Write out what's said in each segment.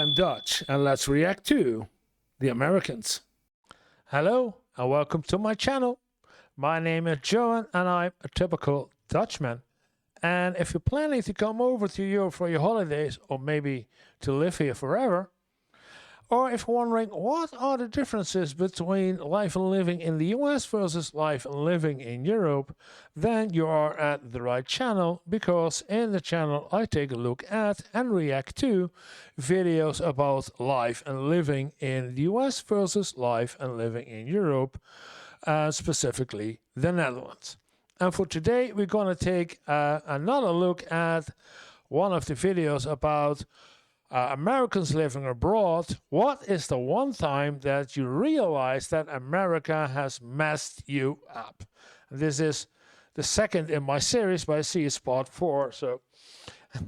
I'm Dutch, and let's react to the Americans. Hello, and welcome to my channel. My name is Johan, and I'm a typical Dutchman. And if you're planning to come over to Europe for your holidays, or maybe to live here forever, or if you're wondering what are the differences between life and living in the US versus life and living in Europe, then you are at the right channel, because in the channel I take a look at and react to videos about life and living in the US versus life and living in Europe, specifically the Netherlands. And for today we're going to take another look at one of the videos about Americans living abroad. What is the one time that you realize that America has messed you up? This is the second in my series, but I see it's part 4. So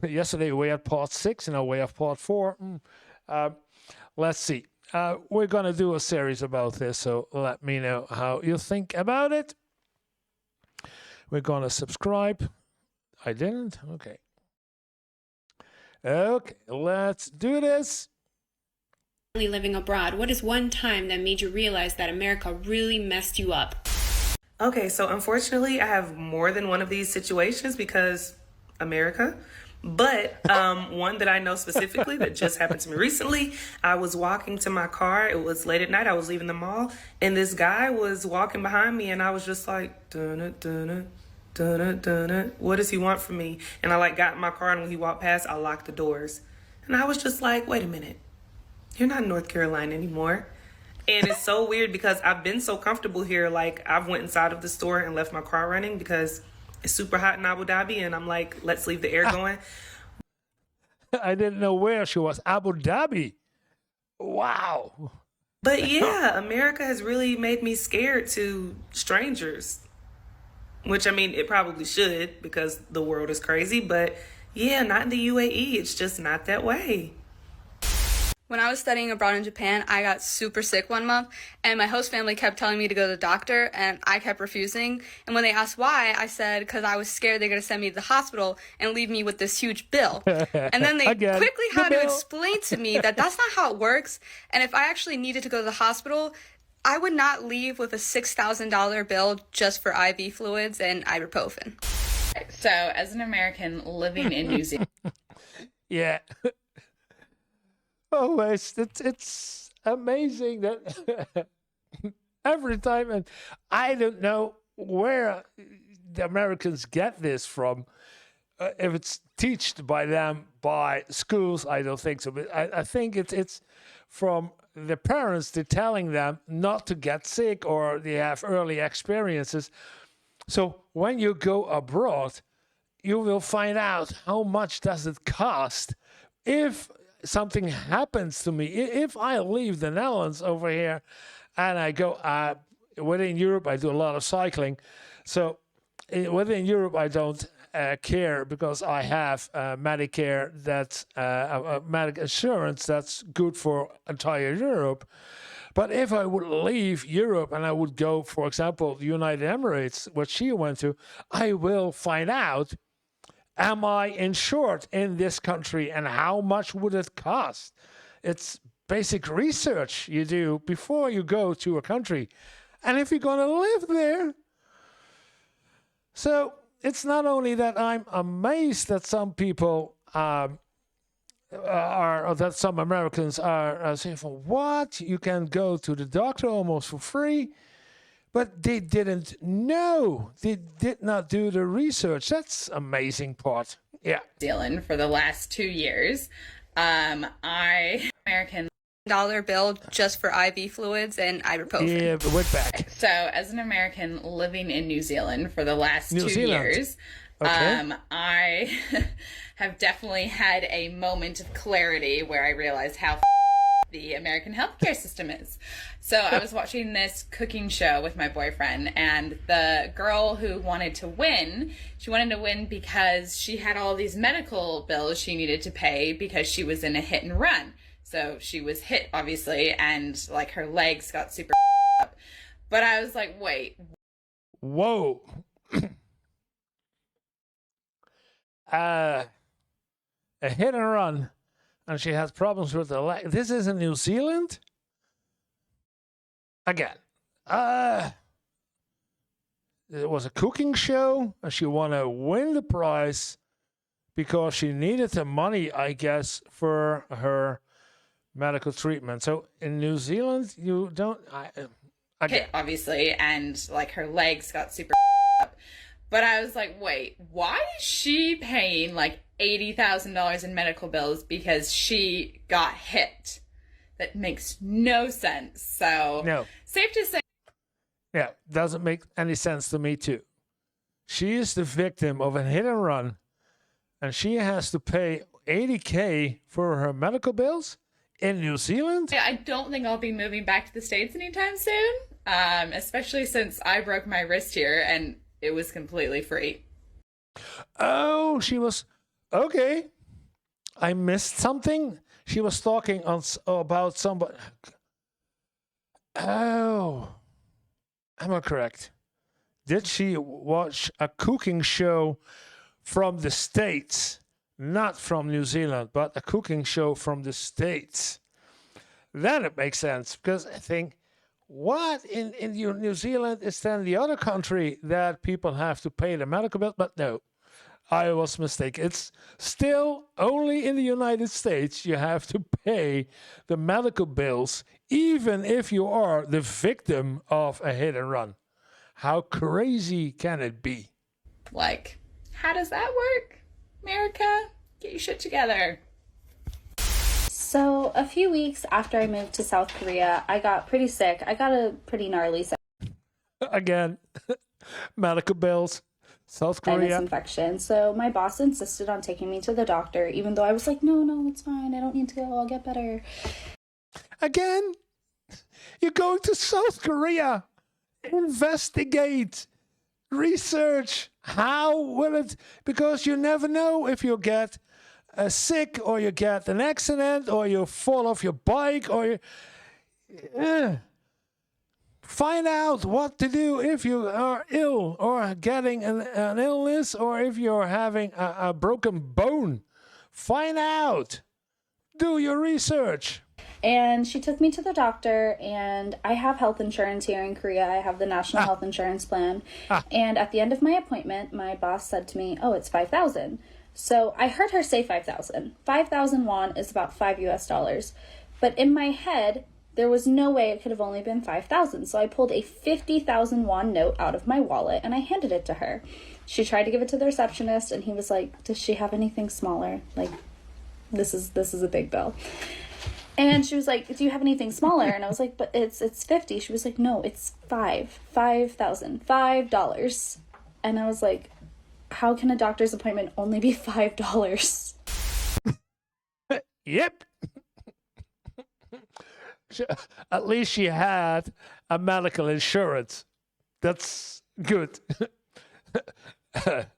yesterday we had part 6, and now we have part 4. Let's see. We're going to do a series about this, so let me know how you think about it. We're going to subscribe. I didn't? Okay. Okay, let's do this. Living abroad, what is one time that made you realize that America really messed you up? Okay, so unfortunately, I have more than one of these situations because America. But one that I know specifically that just happened to me recently, I was walking to my car. It was late at night. I was leaving the mall, and this guy was walking behind me, and I was just like, dun dun dun, what does he want from me? And I got in my car, and when he walked past, I locked the doors. And I was just like, wait a minute, you're not in North Carolina anymore. And it's so weird because I've been so comfortable here. I've went inside of the store and left my car running because it's super hot in Abu Dhabi, and I'm like, let's leave the air going. I didn't know where she was. Abu Dhabi. Wow. But yeah, America has really made me scared to strangers. Which, I mean, it probably should because the world is crazy. But yeah, not in the UAE. It's just not that way. When I was studying abroad in Japan, I got super sick one month, and my host family kept telling me to go to the doctor, and I kept refusing. And when they asked why, I said because I was scared they're going to send me to the hospital and leave me with this huge bill. And then they quickly had to explain to me that that's not how it works, and if I actually needed to go to the hospital, I would not leave with a $6,000 bill just for IV fluids and ibuprofen. So, as an American living in New Zealand... Yeah. Oh, it's amazing that every time, and I don't know where the Americans get this from. If it's taught by them by schools, I don't think so. But I think it's from the parents. They're telling them not to get sick, or they have early experiences. So when you go abroad, you will find out how much does it cost if something happens to me. If I leave the Netherlands over here and I go within Europe, I do a lot of cycling. So within Europe, I don't care because I have Medicare, that's medical insurance that's good for entire Europe. But if I would leave Europe and I would go, for example, the United Emirates, which she went to, I will find out, am I insured in this country, and how much would it cost? It's basic research you do before you go to a country. And if you're going to live there. So it's not only that I'm amazed that some people or that some Americans are saying, for what? You can go to the doctor almost for free. But they didn't know. They did not do the research. That's amazing part. Yeah. Zealand for the last 2 years. American $1 bill just for IV fluids and ibuprofen. Yeah, but we're back. So, as an American living in New Zealand for the last 2 years, I have definitely had a moment of clarity where I realized how the American healthcare system is. So I was watching this cooking show with my boyfriend, and the girl who wanted to win, she wanted to win because she had all these medical bills she needed to pay because she was in a hit and run. So she was hit, obviously, and her legs got super up. But I was like, wait. Whoa. A hit and run. and she has problems with her leg. This is in New Zealand? Again, it was a cooking show, and she wanted to win the prize because she needed the money, I guess, for her medical treatment. So in New Zealand, you don't... Okay, obviously, and like her legs got super up. But I was like, wait, why is she paying like $80,000 in medical bills because she got hit? That makes no sense. So, no. Safe to say. Yeah, doesn't make any sense to me too. She is the victim of a hit and run, and she has to pay $80K for her medical bills in New Zealand? I don't think I'll be moving back to the States anytime soon, especially since I broke my wrist here and it was completely free. Oh, she was... Okay. I missed something. She was talking about somebody... Oh... Am I correct? Did she watch a cooking show from the States? Not from New Zealand, but a cooking show from the States. Then it makes sense, because I think, what in New Zealand is then the other country that people have to pay the medical bill? But no, I was mistaken. It's still only in the United States you have to pay the medical bills, even if you are the victim of a hit and run. How crazy can it be? Like, how does that work? America, get your shit together. So a few weeks after I moved to South Korea, I got pretty sick. I got a pretty gnarly Again, medical bills. South Korea. Sinus infection. So my boss insisted on taking me to the doctor, even though I was like, no, it's fine. I don't need to go. I'll get better. Again, you're going to South Korea. Investigate. Research. How will it... Because you never know if you get sick, or you get an accident, or you fall off your bike, or you... Find out what to do if you are ill or getting an illness, or if you're having a broken bone. Find out. Do your research. And she took me to the doctor, and I have health insurance here in Korea. I have the national health insurance plan. And at the end of my appointment, my boss said to me, oh, it's 5,000. So I heard her say 5,000. 5,000 won is about $5 US. But in my head, there was no way it could have only been 5,000. So I pulled a 50,000 won note out of my wallet and I handed it to her. She tried to give it to the receptionist, and he was like, does she have anything smaller? Like, this is a big bill. And she was like, do you have anything smaller? And I was like, but it's 50. She was like, no, it's $5,000. And I was like, how can a doctor's appointment only be $5? Yep. At least she had a medical insurance. That's good.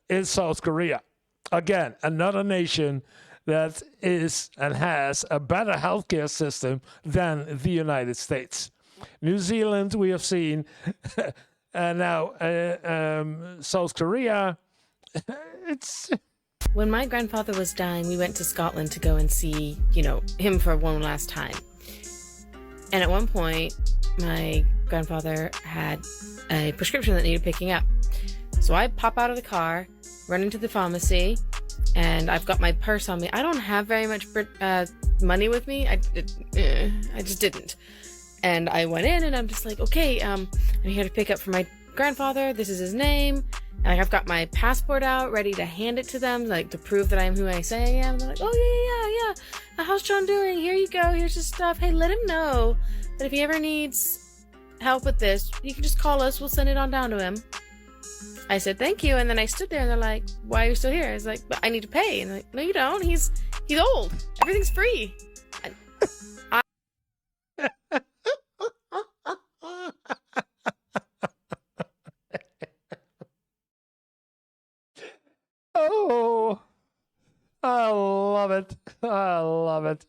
In South Korea. Again, another nation that is and has a better healthcare system than the United States. New Zealand, we have seen, and now South Korea. It's... When my grandfather was dying, we went to Scotland to go and see, him for one last time. And at one point, my grandfather had a prescription that needed picking up. So I pop out of the car, run into the pharmacy, and I've got my purse on me. I don't have very much money with me. I just didn't. And I went in, and I'm just like, okay, I'm here to pick up for my grandfather. This is his name. And I've got my passport out, ready to hand it to them, like to prove that I'm who I say I am. And they're like, oh, yeah. How's John doing? Here you go. Here's his stuff. Hey, let him know that if he ever needs help with this, you can just call us. We'll send it on down to him. I said, thank you. And then I stood there, and they're like, why are you still here? I was like, but I need to pay. And they're like, no, you don't. He's old. Everything's free. Oh, I love it. I love it.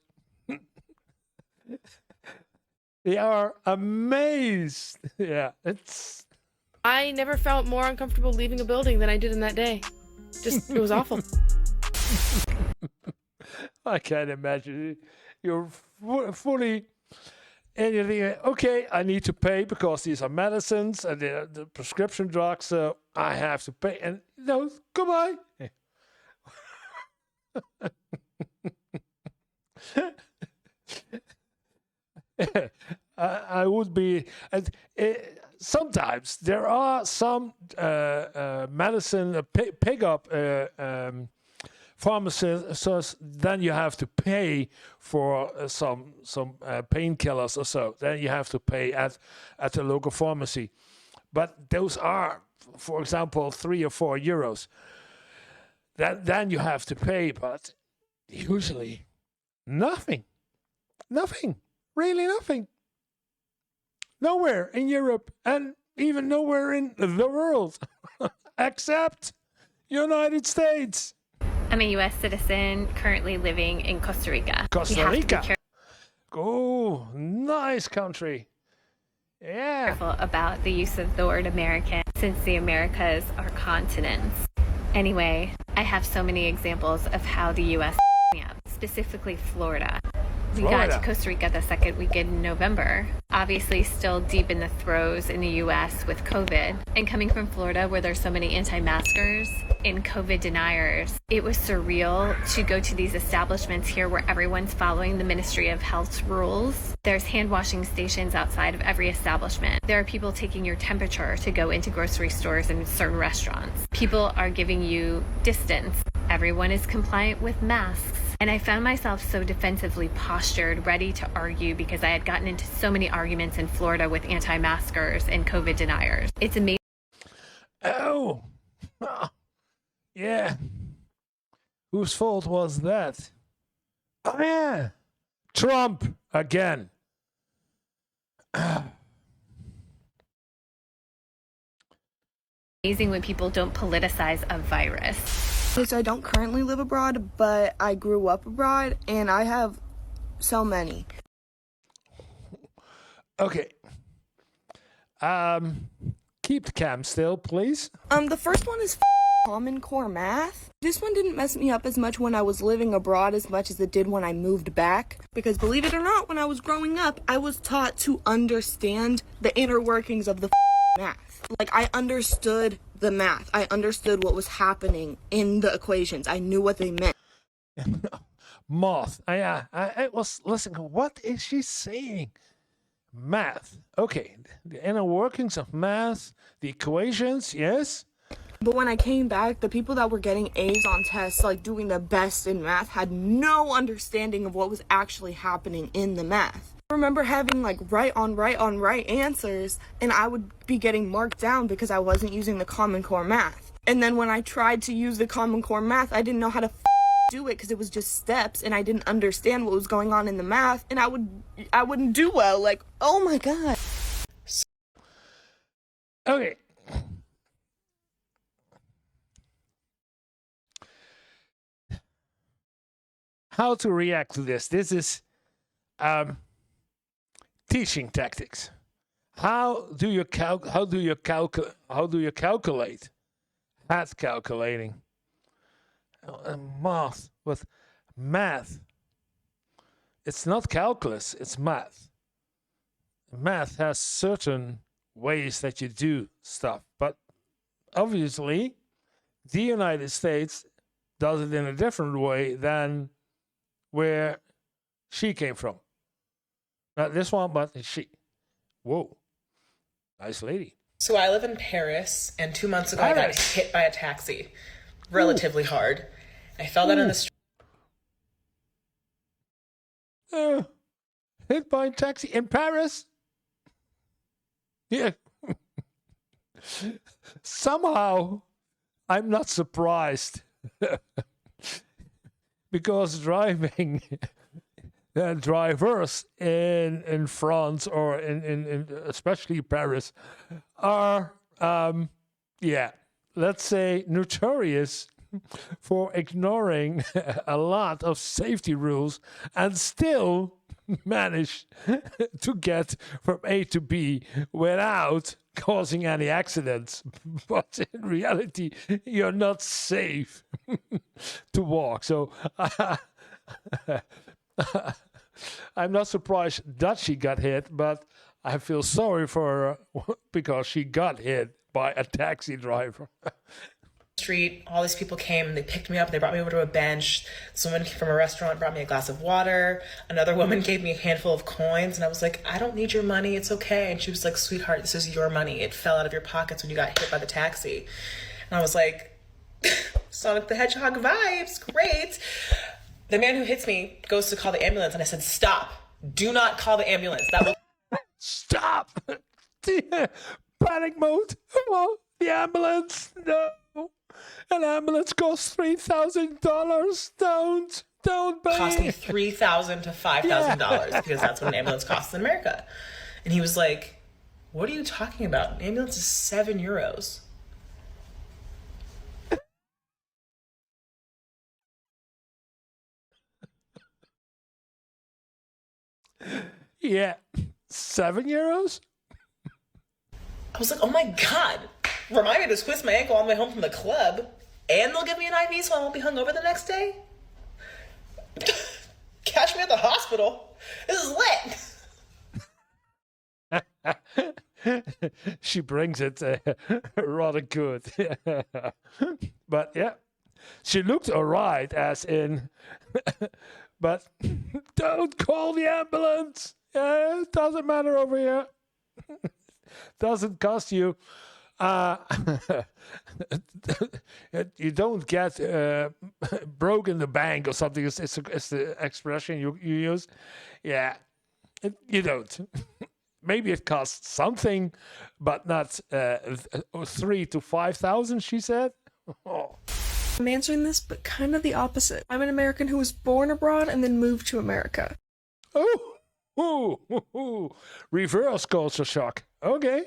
They are amazed. Yeah, it's... I never felt more uncomfortable leaving a building than I did in that day. It was awful. I can't imagine. You're fully. And you're thinking, okay, I need to pay because these are medicines and the prescription drugs, so I have to pay. And no, goodbye. I would be. And sometimes there are some medicine pick up pharmacists. So then you have to pay for some painkillers or so. Then you have to pay at the local pharmacy. But those are, for example, €3 or €4. Then you have to pay, but usually nothing. Nothing. Really nothing. Nowhere in Europe and even nowhere in the world except United States. I'm a U.S. citizen currently living in Costa Rica. Costa Rica. Oh, nice country. Yeah. Careful about the use of the word American since the Americas are continents. Anyway, I have so many examples of how the U.S. up, specifically Florida. We got to Costa Rica the second weekend in November. Obviously still deep in the throes in the U.S. with COVID. And coming from Florida where there's so many anti-maskers and COVID deniers, it was surreal to go to these establishments here where everyone's following the Ministry of Health's rules. There's hand washing stations outside of every establishment. There are people taking your temperature to go into grocery stores and certain restaurants. People are giving you distance. Everyone is compliant with masks. And I found myself so defensively postured, ready to argue because I had gotten into so many arguments in Florida with anti-maskers and COVID deniers. It's amazing. Oh, yeah. Whose fault was that? Oh, yeah. Trump again. Amazing when people don't politicize a virus. So I don't currently live abroad, but I grew up abroad, and I have so many. Okay. Keep the cam still, please. The first one is Common Core math. This one didn't mess me up as much when I was living abroad as much as it did when I moved back. Because believe it or not, when I was growing up, I was taught to understand the inner workings of the math. Like, I understood the math. I understood what was happening in the equations. I knew what they meant. Math. I was listening. What is she saying? Math. Okay. The inner workings of math, the equations, yes. But when I came back, the people that were getting A's on tests, like doing the best in math, had no understanding of what was actually happening in the math. I remember having like right on right answers, and I would be getting marked down because I wasn't using the Common Core math. And then when I tried to use the Common Core math, I didn't know how to do it because it was just steps, and I didn't understand what was going on in the math, and I wouldn't do well. Like, oh my god. Okay. How to react to this? This is teaching tactics. How do you calculate? Math calculating. Math with math. It's not calculus. It's math. Math has certain ways that you do stuff, but obviously, the United States does it in a different way than where she came from. Not this one, but she. Whoa. Nice lady. So I live in Paris, and 2 months ago I got hit by a taxi relatively hard. I fell down in the street. Hit by a taxi in Paris? Yeah. Somehow, I'm not surprised. Because driving drivers in France or in especially Paris are let's say notorious for ignoring a lot of safety rules and still manage to get from A to B without causing any accidents. But in reality, you're not safe to walk. So I'm not surprised that she got hit, but I feel sorry for her because she got hit by a taxi driver. Street, all these people came, they picked me up, they brought me over to a bench. This woman from a restaurant brought me a glass of water. Another woman gave me a handful of coins, and I was like, I don't need your money, it's okay. And she was like, sweetheart, this is your money. It fell out of your pockets when you got hit by the taxi. And I was like, Sonic the Hedgehog vibes, great. The man who hits me goes to call the ambulance, and I said, stop. Do not call the ambulance. That will Stop. Panic mode. Oh, the ambulance. No. An ambulance costs $3,000. Don't pay. cost me $3,000 to $5,000 because that's what an ambulance costs in America. And he was like, what are you talking about? An ambulance is €7. Yeah. €7? I was like, oh my God. Remind me to twist my ankle on the way home from the club, and they'll give me an IV so I won't be hungover the next day? Catch me at the hospital. This is lit. She brings it rather good. But yeah, she looked all right, as in, but don't call the ambulance. It doesn't matter over here. Doesn't cost you. You don't get broke in the bank or something. It's the expression you use. Yeah, you don't. Maybe it costs something, but not 3,000 to 5,000. She said. Oh. I'm answering this, but kind of the opposite. I'm an American who was born abroad and then moved to America. Oh, reverse culture shock. Okay.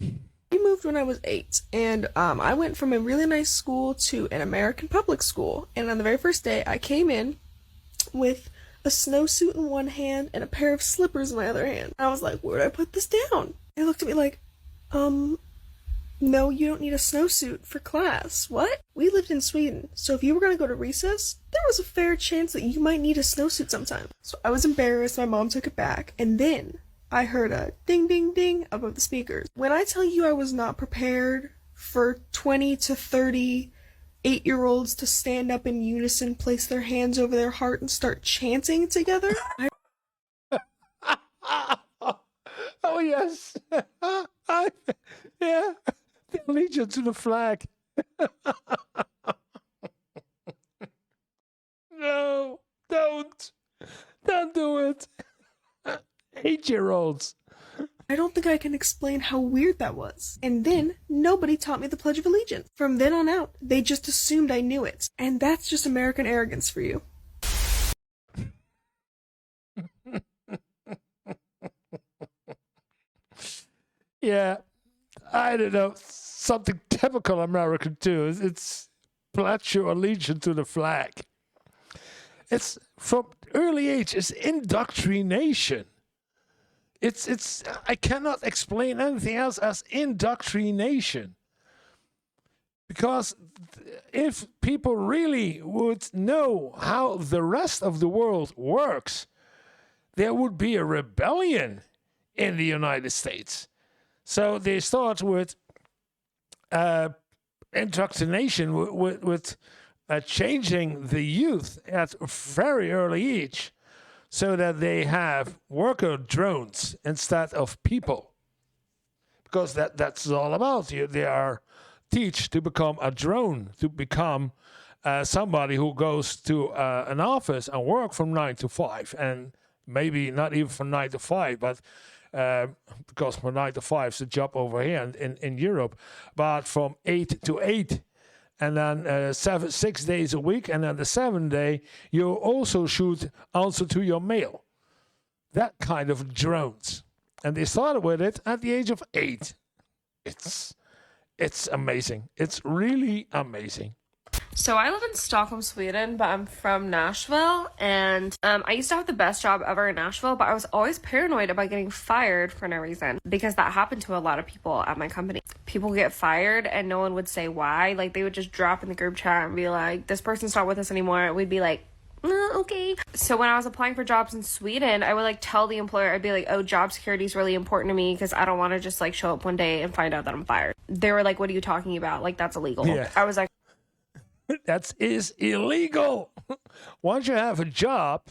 We moved when I was 8, and I went from a really nice school to an American public school. And on the very first day, I came in with a snowsuit in one hand and a pair of slippers in my other hand. I was like, where do I put this down? They looked at me like, no, you don't need a snowsuit for class. What? We lived in Sweden, so if you were going to go to recess, there was a fair chance that you might need a snowsuit sometime. So I was embarrassed, my mom took it back, and then I heard a ding ding ding above the speakers. When I tell you I was not prepared for 20 to 30 8-year-olds to stand up in unison, place their hands over their heart, and start chanting together. Oh yes, yeah, the allegiance to the flag. No, don't do it. 8-year-olds. I don't think I can explain how weird that was. And then, nobody taught me the Pledge of Allegiance. From then on out, they just assumed I knew it. And that's just American arrogance for you. Yeah, I don't know. Something typical American too. It's pledge your allegiance to the flag. It's from early age. It's indoctrination. It's I cannot explain anything else as indoctrination. Because if people really would know how the rest of the world works, there would be a rebellion in the United States. So they start with indoctrination, with changing the youth at a very early age, so that they have worker drones instead of people. Because that's all about. They are teach to become a drone, to become somebody who goes to an office and work from 9 to 5, and maybe not even from 9 to 5, but because from 9 to 5 is a job over here in Europe, but from 8 to 8. And then 6 days a week, and then the 7th day, you also should answer to your mail. That kind of drones. And they started with it at the age of 8. It's amazing. It's really amazing. So I live in Stockholm, Sweden, but I'm from Nashville, and I used to have the best job ever in Nashville, but I was always paranoid about getting fired for no reason, because that happened to a lot of people at my company. People get fired and no one would say why. Like, they would just drop in the group chat and be like, this person's not with us anymore. And we'd be like, Okay. So when I was applying for jobs in Sweden, I would like tell the employer, I'd be like, oh, job security is really important to me because I don't want to just like show up one day and find out that I'm fired. They were like, what are you talking about? Like, that's illegal. Yeah. I was like, That is illegal. Once you have a job,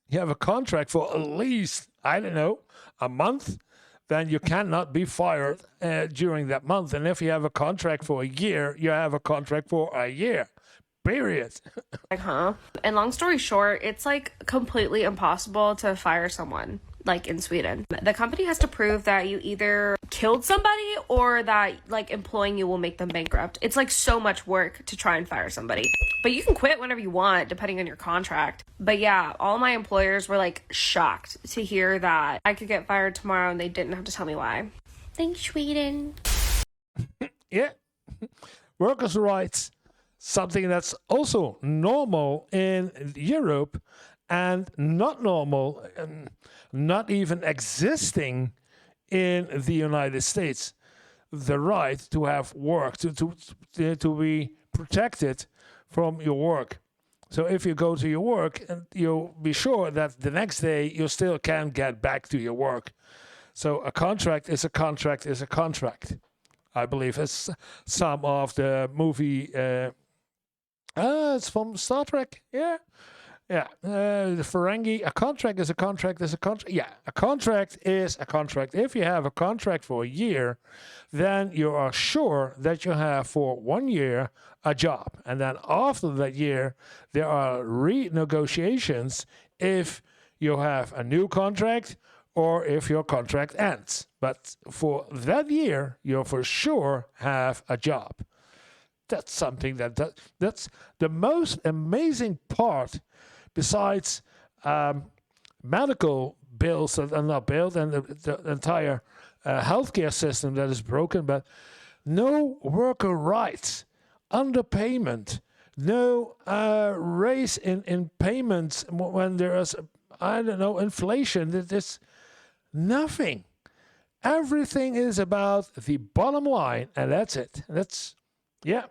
you have a contract for at least, I don't know, a month, then you cannot be fired during that month. And if you have a contract for a year, you have a contract for a year. Period. like, huh? And long story short, it's like completely impossible to fire someone like in Sweden. The company has to prove that you either killed somebody or that like employing you will make them bankrupt. It's like so much work to try and fire somebody. But you can quit whenever you want, depending on your contract. But yeah, all my employers were like shocked to hear that I could get fired tomorrow and they didn't have to tell me why. Thanks, Sweden. Yeah. Workers' rights. Something that's also normal in Europe and not normal, and not even existing in the United States. The right to have work, to be protected from your work. So if you go to your work, you'll be sure that the next day you still can get back to your work. So a contract is a contract is a contract. I believe it's some of the movie... it's from Star Trek. Yeah. The Ferengi. A contract is a contract is a contract. Yeah, a contract is a contract. If you have a contract for a year, then you are sure that you have for 1 year a job. And then after that year, there are renegotiations if you have a new contract or if your contract ends. But for that year, you for sure have a job. That's something that's the most amazing part, besides medical bills that are not billed and the entire healthcare system that is broken. But no worker rights, underpayment, no raise in payments when there is, I don't know, inflation. There's nothing. Everything is about the bottom line, and that's it. Yeah.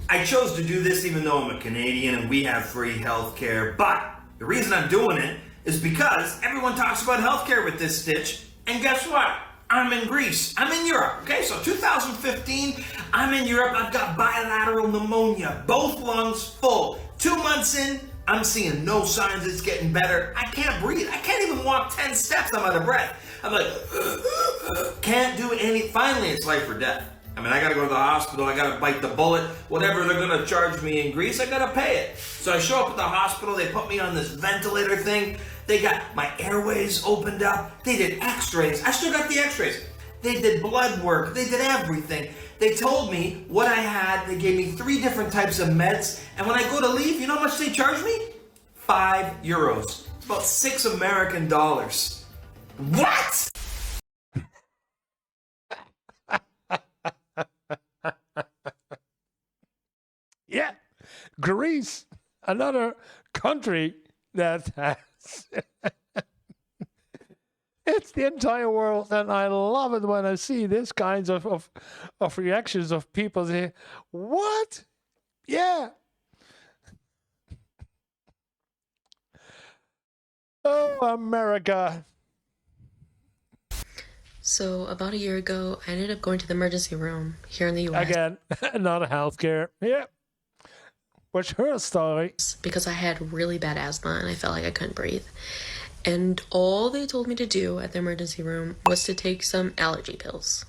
I chose to do this even though I'm a Canadian and we have free healthcare, but the reason I'm doing it is because everyone talks about healthcare with this stitch, and guess what? I'm in Greece. I'm in Europe, okay? So 2015, I'm in Europe. I've got bilateral pneumonia, both lungs full. 2 months in, I'm seeing no signs it's getting better. I can't breathe. I can't even walk 10 steps. I'm out of breath. I'm like, can't do any. Finally, it's life or death. I mean, I gotta go to the hospital, I gotta bite the bullet, whatever they're gonna charge me in Greece, I gotta pay it. So I show up at the hospital, they put me on this ventilator thing, they got my airways opened up, they did x-rays, I still got the x-rays. They did blood work, they did everything. They told me what I had, they gave me 3 different types of meds, and when I go to leave, you know how much they charge me? €5. It's about $6 American. What? Yeah, Greece, another country that has it's the entire world, and I love it when I see this kinds of reactions of people say, what? Yeah. Oh, America. So about a year ago, I ended up going to the emergency room here in the U.S. Again, not healthcare. Yeah. What's her story? Because I had really bad asthma and I felt like I couldn't breathe. And all they told me to do at the emergency room was to take some allergy pills.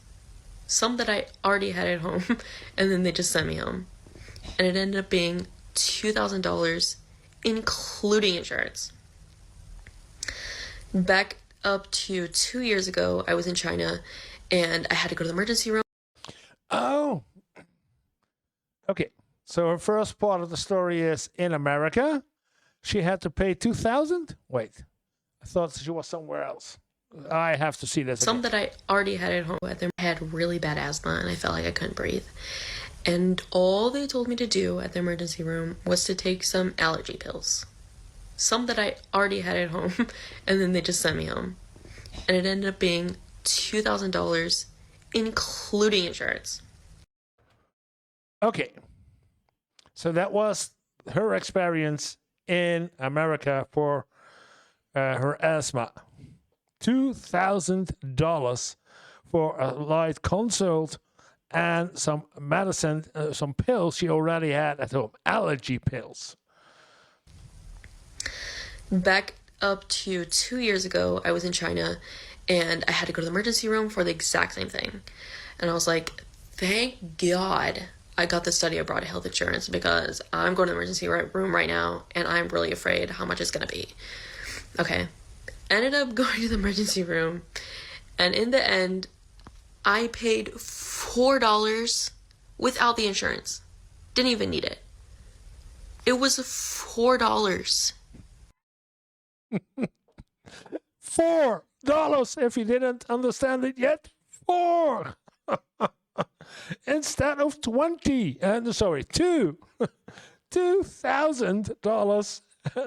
Some that I already had at home, and then they just sent me home. And it ended up being $2,000, including insurance. Back up to 2 years ago, I was in China, and I had to go to the emergency room. Oh. Okay. So her first part of the story is in America. She had to pay $2,000? Wait. I thought she was somewhere else. I have to see this Some again. that I already had at home. I had really bad asthma, and I felt like I couldn't breathe. And all they told me to do at the emergency room was to take some allergy pills. Some that I already had at home, and then they just sent me home. And it ended up being $2,000, including insurance. Okay. So that was her experience in America for her asthma. $2,000 for a light consult and some medicine, some pills she already had at home, allergy pills. Back up to 2 years ago, I was in China and I had to go to the emergency room for the exact same thing. And I was like, thank God I got the study abroad health insurance, because I'm going to the emergency room right now and I'm really afraid how much it's going to be. Okay. Ended up going to the emergency room, and in the end, I paid $4 without the insurance. Didn't even need it. It was $4. $4 if you didn't understand it yet. 4 instead of 20. Sorry, 2. $2,000.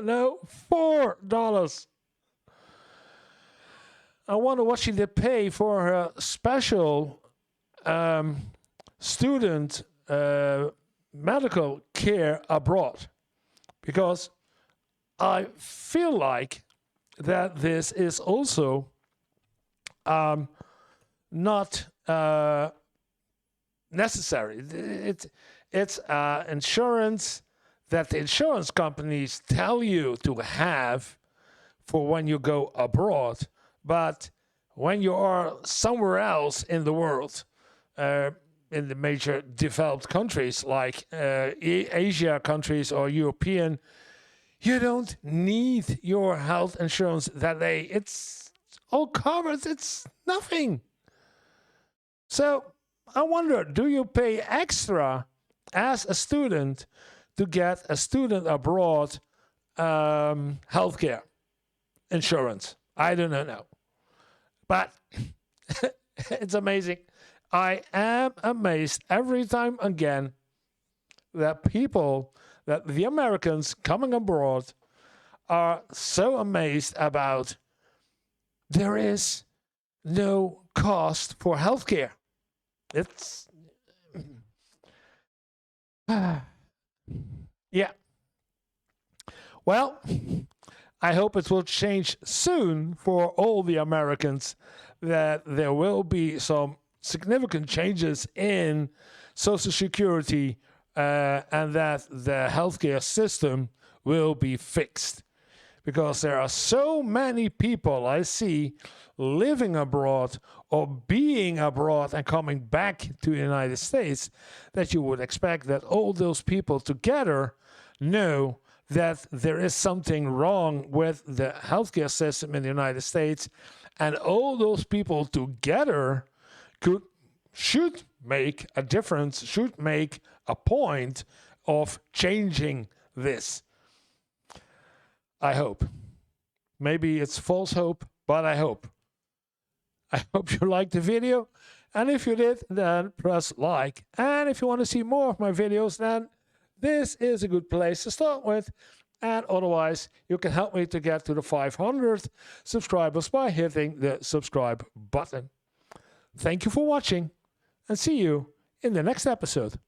No, $4. I wonder what she did pay for her special student medical care abroad, because I feel like that this is also not necessary. It's insurance that the insurance companies tell you to have for when you go abroad. But when you are somewhere else in the world, in the major developed countries like Asia countries or European, you don't need your health insurance that day. It's all covered. It's nothing. So I wonder, do you pay extra as a student to get a student abroad healthcare insurance? I do not know. But it's amazing. I am amazed every time again that the Americans coming abroad are so amazed about there is no cost for healthcare. It's yeah. Well, I hope it will change soon for all the Americans, that there will be some significant changes in Social Security and that the healthcare system will be fixed. Because there are so many people I see living abroad or being abroad and coming back to the United States, that you would expect that all those people together know that there is something wrong with the healthcare system in the United States, and all those people together should make a difference, should make a point of changing this. I hope. Maybe it's false hope, but I hope. I hope you liked the video, and if you did, then press like. And if you want to see more of my videos, then this is a good place to start with. And otherwise, you can help me to get to the 500 subscribers by hitting the subscribe button. Thank you for watching, and see you in the next episode.